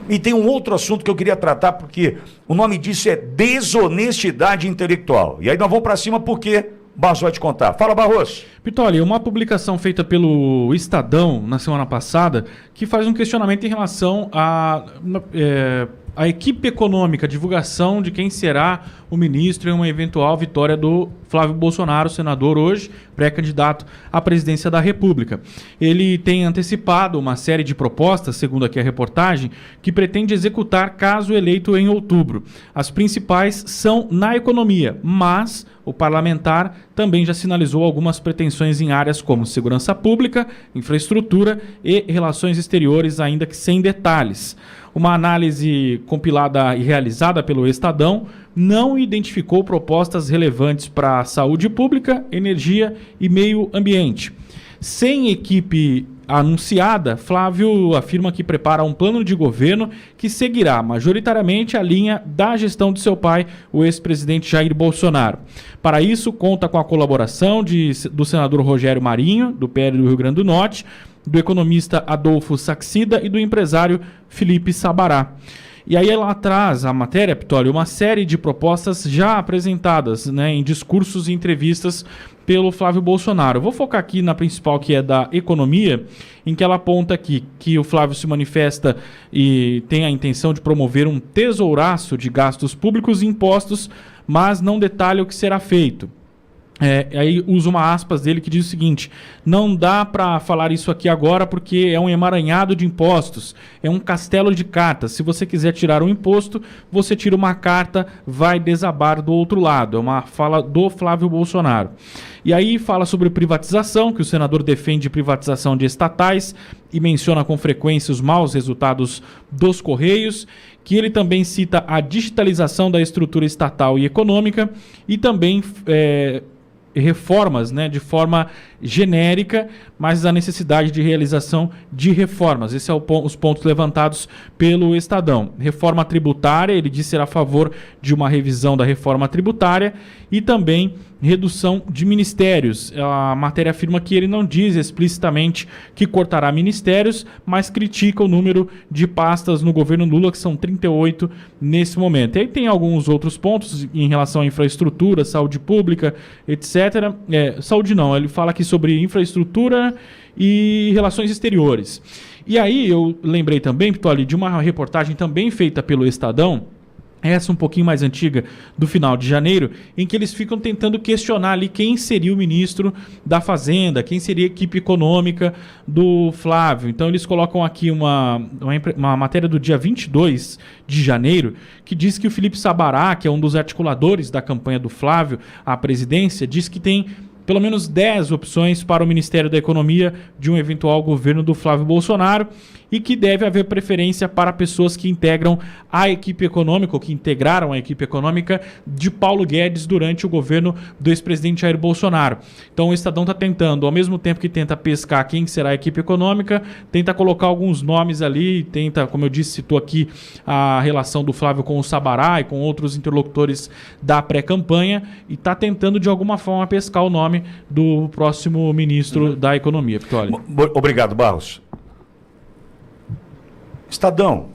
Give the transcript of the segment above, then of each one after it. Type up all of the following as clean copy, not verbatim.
E tem um outro assunto que eu queria tratar, porque o nome disso é desonestidade intelectual. E aí nós vamos para cima porque Barros vai te contar. Fala, Barros. Pitoli, uma publicação feita pelo Estadão na semana passada que faz um questionamento em relação a equipe econômica, a divulgação de quem será o ministro em uma eventual vitória do Flávio Bolsonaro, senador hoje, pré-candidato à presidência da República. Ele tem antecipado uma série de propostas, segundo aqui a reportagem, que pretende executar caso eleito em outubro. As principais são na economia, mas o parlamentar também já sinalizou algumas pretensões em áreas como segurança pública, infraestrutura e relações exteriores, ainda que sem detalhes. Uma análise compilada e realizada pelo Estadão não identificou propostas relevantes para a saúde pública, energia e meio ambiente. Sem equipe anunciada, Flávio afirma que prepara um plano de governo que seguirá majoritariamente a linha da gestão de seu pai, o ex-presidente Jair Bolsonaro. Para isso, conta com a colaboração do senador Rogério Marinho, do PL do Rio Grande do Norte, do economista Adolfo Saxida e do empresário Felipe Sabará. E aí ela traz a matéria, Pitoli, uma série de propostas já apresentadas, né, em discursos e entrevistas pelo Flávio Bolsonaro. Eu vou focar aqui na principal, que é da economia, em que ela aponta aqui que o Flávio se manifesta e tem a intenção de promover um tesouraço de gastos públicos e impostos, mas não detalha o que será feito. Aí usa uma aspas dele que diz o seguinte: não dá para falar isso aqui agora porque é um emaranhado de impostos, é um castelo de cartas. Se você quiser tirar um imposto, você tira uma carta, vai desabar do outro lado. É uma fala do Flávio Bolsonaro. E aí fala sobre privatização, que o senador defende privatização de estatais e menciona com frequência os maus resultados dos Correios, que ele também cita a digitalização da estrutura estatal e econômica e também reformas, né, de forma genérica, mas a necessidade de realização de reformas. Esses são os pontos levantados pelo Estadão. Reforma tributária, ele diz ser a favor de uma revisão da reforma tributária e também redução de ministérios. A matéria afirma que ele não diz explicitamente que cortará ministérios, mas critica o número de pastas no governo Lula, que são 38 nesse momento. E aí tem alguns outros pontos em relação à infraestrutura, saúde pública, etc. Saúde não, ele fala aqui sobre infraestrutura e relações exteriores. E aí eu lembrei também, Pitoli, de uma reportagem também feita pelo Estadão, essa um pouquinho mais antiga, do final de janeiro, em que eles ficam tentando questionar ali quem seria o ministro da Fazenda, quem seria a equipe econômica do Flávio. Então eles colocam aqui uma matéria do dia 22 de janeiro, que diz que o Felipe Sabará, que é um dos articuladores da campanha do Flávio à presidência, diz que tem pelo menos 10 opções para o Ministério da Economia de um eventual governo do Flávio Bolsonaro e que deve haver preferência para pessoas que integram a equipe econômica, ou que integraram a equipe econômica de Paulo Guedes durante o governo do ex-presidente Jair Bolsonaro. Então o Estadão está tentando, ao mesmo tempo que tenta pescar quem será a equipe econômica, tenta colocar alguns nomes ali, tenta, como eu disse, citou aqui a relação do Flávio com o Sabará e com outros interlocutores da pré-campanha, e está tentando de alguma forma pescar o nome do próximo ministro da Economia. Pitoli. Obrigado, Barros. Estadão,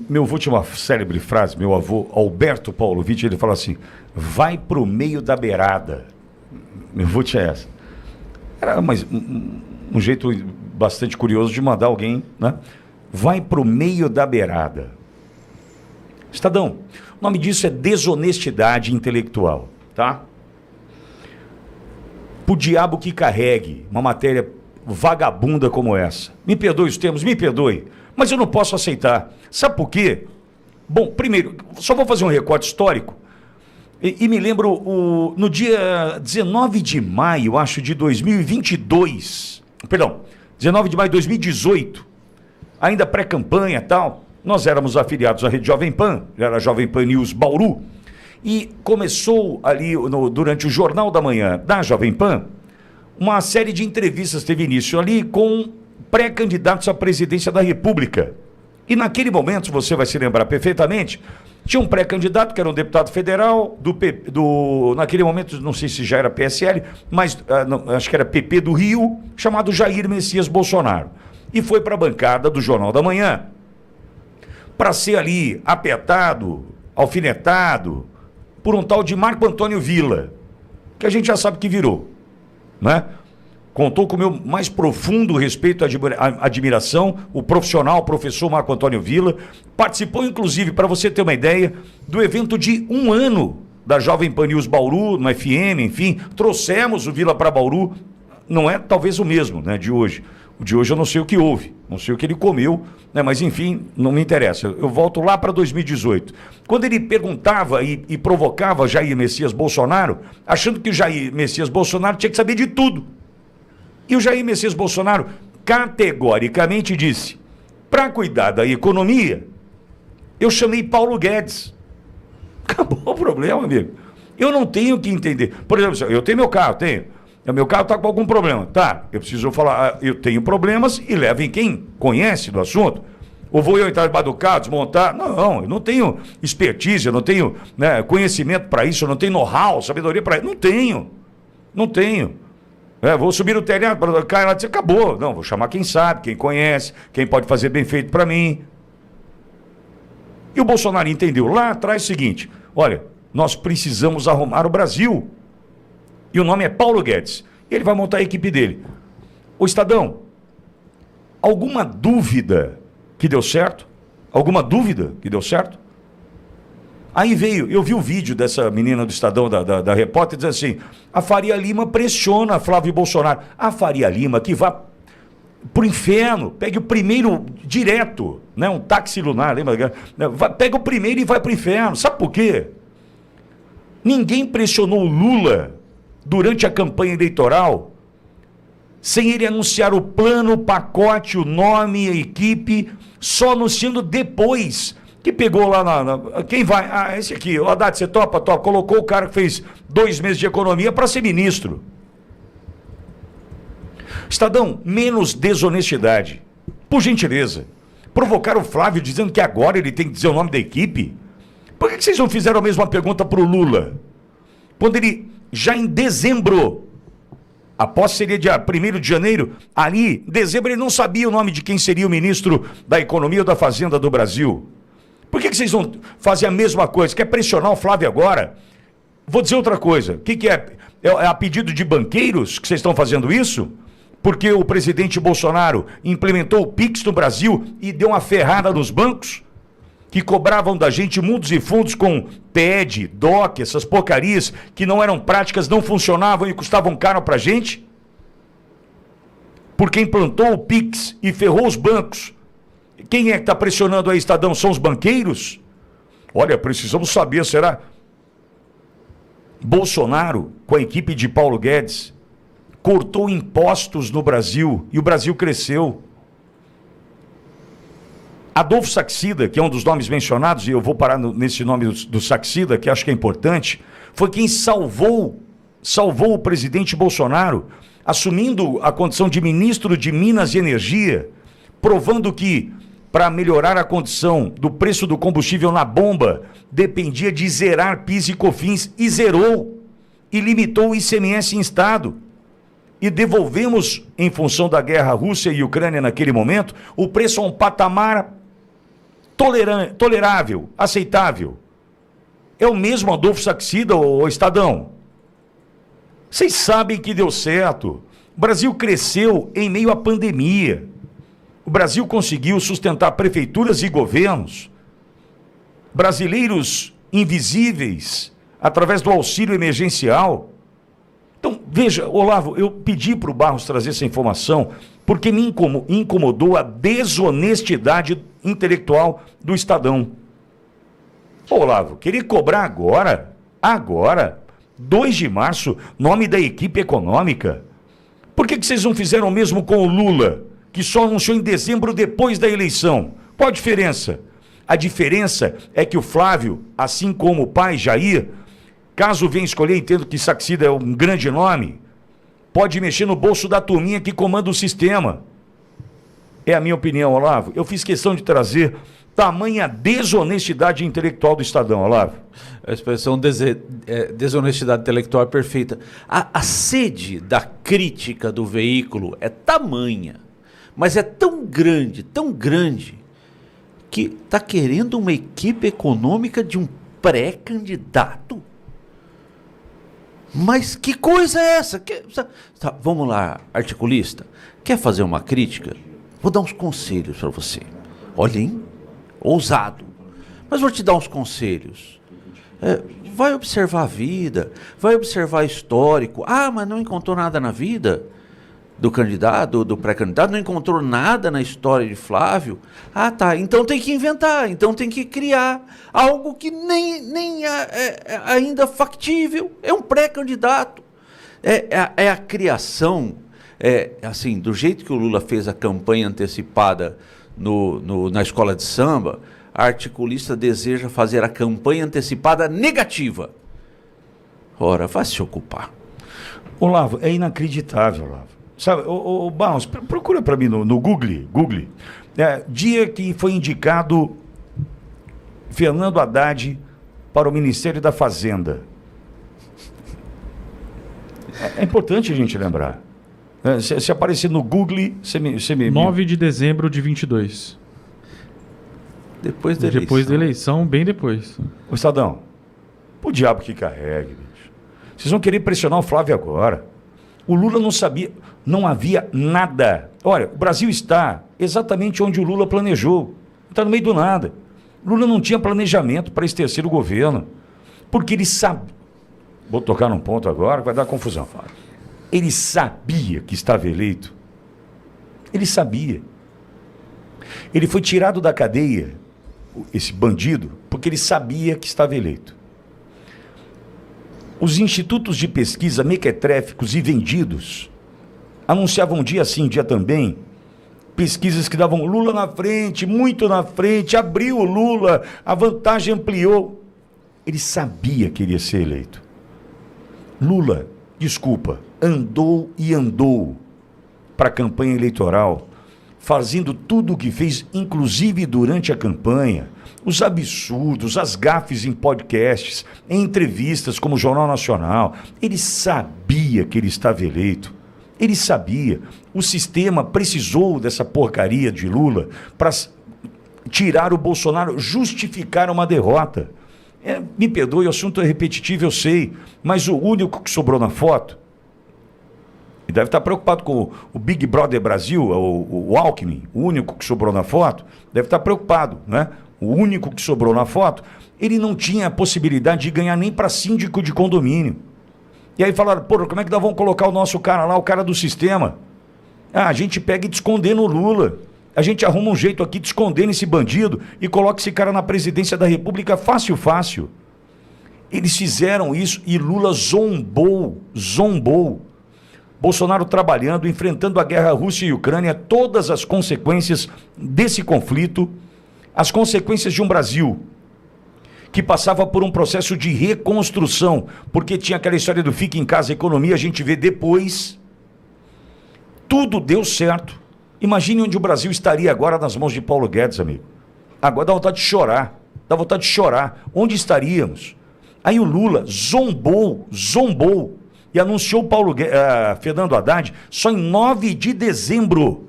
meu avô tinha uma célebre frase, meu avô Alberto Paulo Witt, ele fala assim: vai pro meio da beirada. Meu avô tinha essa. Era um jeito bastante curioso de mandar alguém, né? Vai pro meio da beirada. Estadão, o nome disso é desonestidade intelectual, tá? Pro diabo que carregue uma matéria vagabunda como essa. Me perdoe os termos, me perdoe, mas eu não posso aceitar. Sabe por quê? Bom, primeiro, só vou fazer um recorte histórico e me lembro no dia 19 de maio, acho, de 2022, perdão, 19 de maio de 2018, ainda pré-campanha e tal, nós éramos afiliados à Rede Jovem Pan, era a Jovem Pan News Bauru, e começou ali durante o Jornal da Manhã da Jovem Pan, uma série de entrevistas teve início ali com pré-candidatos à presidência da República. E naquele momento, você vai se lembrar perfeitamente, tinha um pré-candidato que era um deputado federal, naquele momento, não sei se já era PSL, mas acho que era PP do Rio, chamado Jair Messias Bolsonaro. e foi para a bancada do Jornal da Manhã para ser ali apertado, alfinetado por um tal de Marco Antônio Villa, que a gente já sabe que virou, né? Contou com o meu mais profundo respeito e admiração, o profissional, o professor Marco Antônio Villa, participou inclusive, para você ter uma ideia, do evento de 1 ano da Jovem Pan News Bauru, no FM, enfim, trouxemos o Villa para Bauru, não é talvez o mesmo, né, de hoje. O de hoje eu não sei o que houve, não sei o que ele comeu, né, mas enfim, não me interessa. Eu volto lá para 2018. Quando ele perguntava e provocava Jair Messias Bolsonaro, achando que o Jair Messias Bolsonaro tinha que saber de tudo. E o Jair Messias Bolsonaro categoricamente disse: para cuidar da economia, eu chamei Paulo Guedes. Acabou o problema, amigo. Eu não tenho que entender. Por exemplo, eu tenho meu carro, tenho. O meu carro está com algum problema. Tá, eu preciso falar, eu tenho problemas e levem quem conhece do assunto. Ou vou eu entrar debaixo do carro, desmontar? Não, eu não tenho expertise, eu não tenho, né, conhecimento para isso, eu não tenho know-how, sabedoria para isso. Não tenho. Vou subir no telhado, cair lá e dizer, acabou. Não, vou chamar quem sabe, quem conhece, quem pode fazer bem feito para mim. E o Bolsonaro entendeu lá atrás o seguinte: olha, nós precisamos arrumar o Brasil. E o nome é Paulo Guedes. Ele vai montar a equipe dele. Ô Estadão, alguma dúvida que deu certo? Alguma dúvida que deu certo? Aí veio, eu vi o vídeo dessa menina do Estadão, da repórter, dizendo assim: a Faria Lima pressiona Flávio Bolsonaro. A Faria Lima que vá pro inferno, pegue o primeiro direto, né? Um táxi lunar, lembra? Pega o primeiro e vai pro inferno. Sabe por quê? Ninguém pressionou o Lula durante a campanha eleitoral sem ele anunciar o plano, o pacote, o nome, a equipe, só anunciando depois. Que pegou lá quem vai? Ah, esse aqui, o Haddad, você topa? Topa. Colocou o cara que fez 2 meses de economia para ser ministro. Estadão, menos desonestidade. Por gentileza. Provocaram o Flávio dizendo que agora ele tem que dizer o nome da equipe. Por que vocês não fizeram a mesma pergunta para o Lula? Quando ele, já em dezembro, a posse seria dia 1º de janeiro, ali, em dezembro, ele não sabia o nome de quem seria o ministro da Economia ou da Fazenda do Brasil. Por que vocês não fazem a mesma coisa? Quer pressionar o Flávio agora? Vou dizer outra coisa. O que é? É a pedido de banqueiros que vocês estão fazendo isso? Porque o presidente Bolsonaro implementou o Pix no Brasil e deu uma ferrada nos bancos que cobravam da gente mundos e fundos com TED, DOC, essas porcarias que não eram práticas, não funcionavam e custavam caro pra gente? Porque implantou o Pix e ferrou os bancos. Quem é que está pressionando aí, Estadão? São os banqueiros? Olha, precisamos saber, será? Bolsonaro, com a equipe de Paulo Guedes, cortou impostos no Brasil e o Brasil cresceu. Adolfo Saxida, que é um dos nomes mencionados, e eu vou parar nesse nome do Saxida, que acho que é importante, foi quem salvou o presidente Bolsonaro, assumindo a condição de ministro de Minas e Energia, provando que para melhorar a condição do preço do combustível na bomba, dependia de zerar PIS e COFINS, e zerou, e limitou o ICMS em Estado. E devolvemos, em função da guerra Rússia e Ucrânia naquele momento, o preço a um patamar tolerável, aceitável. É o mesmo Adolfo Saxida, o Estadão. Vocês sabem que deu certo. O Brasil cresceu em meio à pandemia. O Brasil conseguiu sustentar prefeituras e governos, brasileiros invisíveis, através do auxílio emergencial. Então, veja, Olavo, eu pedi para o Barros trazer essa informação porque me incomodou a desonestidade intelectual do Estadão. Olavo, queria cobrar agora, 2 de março, nome da equipe econômica. Por que vocês não fizeram o mesmo com o Lula, que só anunciou em dezembro depois da eleição? Qual a diferença? A diferença é que o Flávio, assim como o pai Jair, caso venha escolher, entendo que Saxida é um grande nome, pode mexer no bolso da turminha que comanda o sistema. É a minha opinião, Olavo. Eu fiz questão de trazer tamanha desonestidade intelectual do Estadão, Olavo. A expressão desonestidade intelectual é perfeita. A sede da crítica do veículo é tamanha, Mas é tão grande, que está querendo uma equipe econômica de um pré-candidato. Mas que coisa é essa? Vamos lá, articulista. Quer fazer uma crítica? Vou dar uns conselhos para você. Olha, hein? Ousado. Mas vou te dar uns conselhos. Vai observar a vida, vai observar histórico. Ah, mas não encontrou nada na vida do candidato, do pré-candidato, não encontrou nada na história de Flávio. Ah, tá, então tem que inventar, então tem que criar algo que nem é ainda factível. É um pré-candidato. É a criação, assim, do jeito que o Lula fez a campanha antecipada na escola de samba, a articulista deseja fazer a campanha antecipada negativa. Ora, vai se ocupar. Olavo, é inacreditável, Olavo. Sabe, o Barros, procura para mim no Google. Dia que foi indicado Fernando Haddad para o Ministério da Fazenda. É importante a gente lembrar. Se aparecer no Google, você me... 9 de dezembro de 22. Depois da eleição, bem depois. Ô, Estadão, o diabo que carregue, bicho. Vocês vão querer pressionar o Flávio agora. O Lula não sabia, não havia nada. Olha, o Brasil está exatamente onde o Lula planejou. Está no meio do nada. O Lula não tinha planejamento para esse terceiro governo. Porque ele sabe. Vou tocar num ponto agora que vai dar confusão. Ele sabia que estava eleito. Ele sabia. Ele foi tirado da cadeia, esse bandido, porque ele sabia que estava eleito. Os institutos de pesquisa mequetréficos e vendidos anunciavam dia sim, dia também, pesquisas que davam Lula na frente, muito na frente, abriu o Lula, a vantagem ampliou. Ele sabia que iria ser eleito. Lula, desculpa, andou para a campanha eleitoral, fazendo tudo o que fez, inclusive durante a campanha, os absurdos, as gafes em podcasts, em entrevistas como o Jornal Nacional. Ele sabia que ele estava eleito. Ele sabia. O sistema precisou dessa porcaria de Lula para tirar o Bolsonaro, justificar uma derrota. Me perdoe, o assunto é repetitivo, eu sei, mas o único que sobrou na foto, e deve estar preocupado com o Big Brother Brasil, o Alckmin, o único que sobrou na foto, deve estar preocupado, né? O único que sobrou na foto, ele não tinha a possibilidade de ganhar nem para síndico de condomínio. E aí falaram, porra, como é que nós vamos colocar o nosso cara lá, o cara do sistema? A gente pega e te esconder no Lula. A gente arruma um jeito aqui de esconder esse bandido e coloca esse cara na presidência da República fácil. Eles fizeram isso e Lula zombou. Bolsonaro trabalhando, enfrentando a guerra Rússia e Ucrânia, todas as consequências desse conflito, as consequências de um Brasil que passava por um processo de reconstrução, porque tinha aquela história do fica em casa, economia, a gente vê depois. Tudo deu certo. Imagine onde o Brasil estaria agora nas mãos de Paulo Guedes, amigo. Agora dá vontade de chorar. Onde estaríamos? Aí o Lula zombou e anunciou Fernando Haddad só em 9 de dezembro.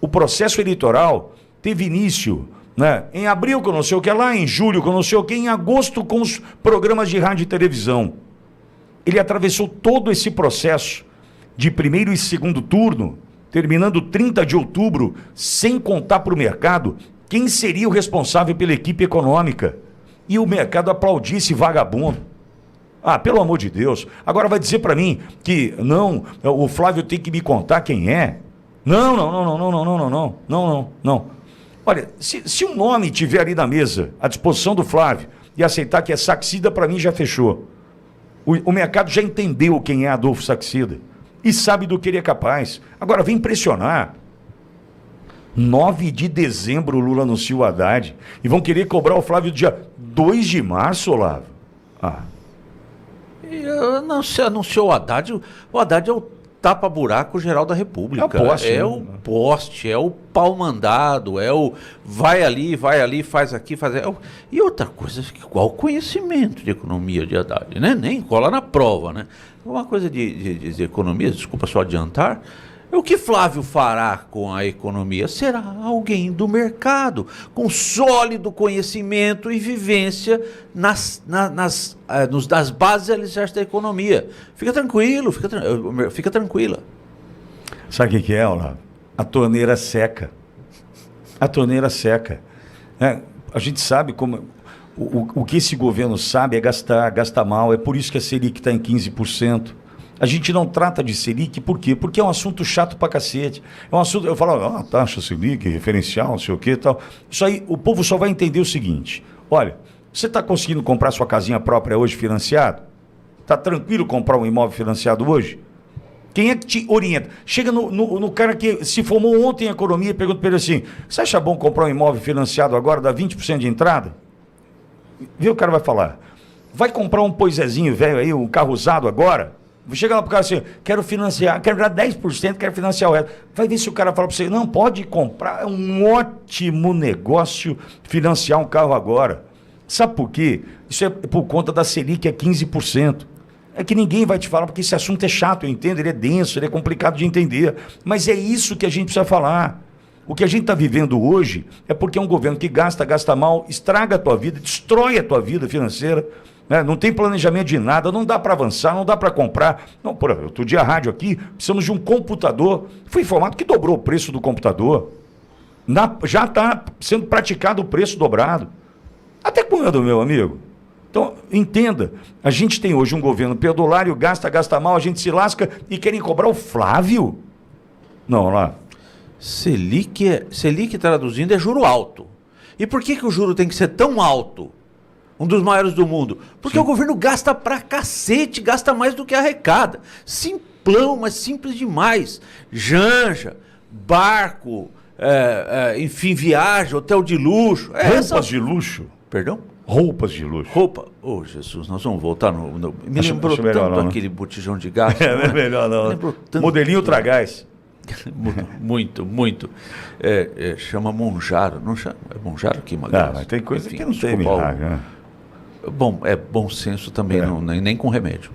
O processo eleitoral teve início, né, em abril, que eu não sei o que lá, em julho, que eu não sei o que, em agosto, com os programas de rádio e televisão. Ele atravessou todo esse processo de primeiro e segundo turno, terminando 30 de outubro, sem contar para o mercado quem seria o responsável pela equipe econômica. E o mercado aplaudia esse vagabundo. Ah, pelo amor de Deus. Agora vai dizer para mim que, não, o Flávio tem que me contar quem é? Não. Olha, se um nome tiver ali na mesa, à disposição do Flávio, e aceitar que é Saxida, para mim já fechou. O mercado já entendeu quem é Adolfo Saxida. E sabe do que ele é capaz. Agora vem pressionar. 9 de dezembro o Lula anunciou o Haddad. E vão querer cobrar o Flávio dia 2 de março, Olavo. Não se anunciou o Haddad. O Haddad é o tapa-buraco geral da República. É o poste, é o pau mandado, é o vai ali, faz aqui, faz... E outra coisa, qual o conhecimento de economia de Haddad, né? Nem cola na prova, né? Uma coisa de economia, desculpa só adiantar, O que Flávio fará com a economia? Será alguém do mercado, com sólido conhecimento e vivência nas bases alicerces da economia. Fica tranquilo, fica tranquila. Sabe o que é, Olavo? A torneira seca. A torneira seca. A gente sabe como... O que esse governo sabe é gasta mal. É por isso que a Selic está em 15%. A gente não trata de Selic, por quê? Porque é um assunto chato pra cacete. É um assunto, eu falo, taxa Selic, referencial, não sei o que e tal. Isso aí, o povo só vai entender o seguinte. Olha, você está conseguindo comprar sua casinha própria hoje financiado? Está tranquilo comprar um imóvel financiado hoje? Quem é que te orienta? Chega no cara que se formou ontem em economia e pergunta para ele assim, você acha bom comprar um imóvel financiado agora, dar 20% de entrada? Viu o cara vai falar? Vai comprar um poisézinho velho aí, um carro usado agora? Chega lá pro cara assim, quero financiar, quero dar 10%, quero financiar o resto. Vai ver se o cara fala para você, não, pode comprar, é um ótimo negócio financiar um carro agora. Sabe por quê? Isso é por conta da Selic, é 15%. É que ninguém vai te falar, porque esse assunto é chato, eu entendo, ele é denso, ele é complicado de entender. Mas é isso que a gente precisa falar. O que a gente está vivendo hoje é porque é um governo que gasta mal, estraga a tua vida, destrói a tua vida financeira. Não tem planejamento de nada, não dá para avançar, não dá para comprar. Não, outro dia a rádio aqui, precisamos de um computador. Fui informado que dobrou o preço do computador. Já está sendo praticado o preço dobrado. Até quando, meu amigo? Então, entenda, a gente tem hoje um governo perdulário, gasta mal, a gente se lasca e querem cobrar o Flávio? Não, lá. Selic traduzindo é juro alto. E por que o juro tem que ser tão alto? Um dos maiores do mundo. Porque o governo gasta pra cacete, gasta mais do que arrecada. Simplão, mas simples demais. Janja, barco, enfim, viagem, hotel de luxo. Roupas de luxo. Perdão? Roupas de luxo. Roupa. Oh, Jesus, nós vamos voltar no... Me lembrou acho melhor tanto não, aquele botijão de gás. Não é melhor não. Modelinho Tragás. Muito. Chama Monjaro. Não chama? É Monjaro que emagrece? Mas tem coisa que não tem milagre, né? Bom, é bom senso também, nem com remédio.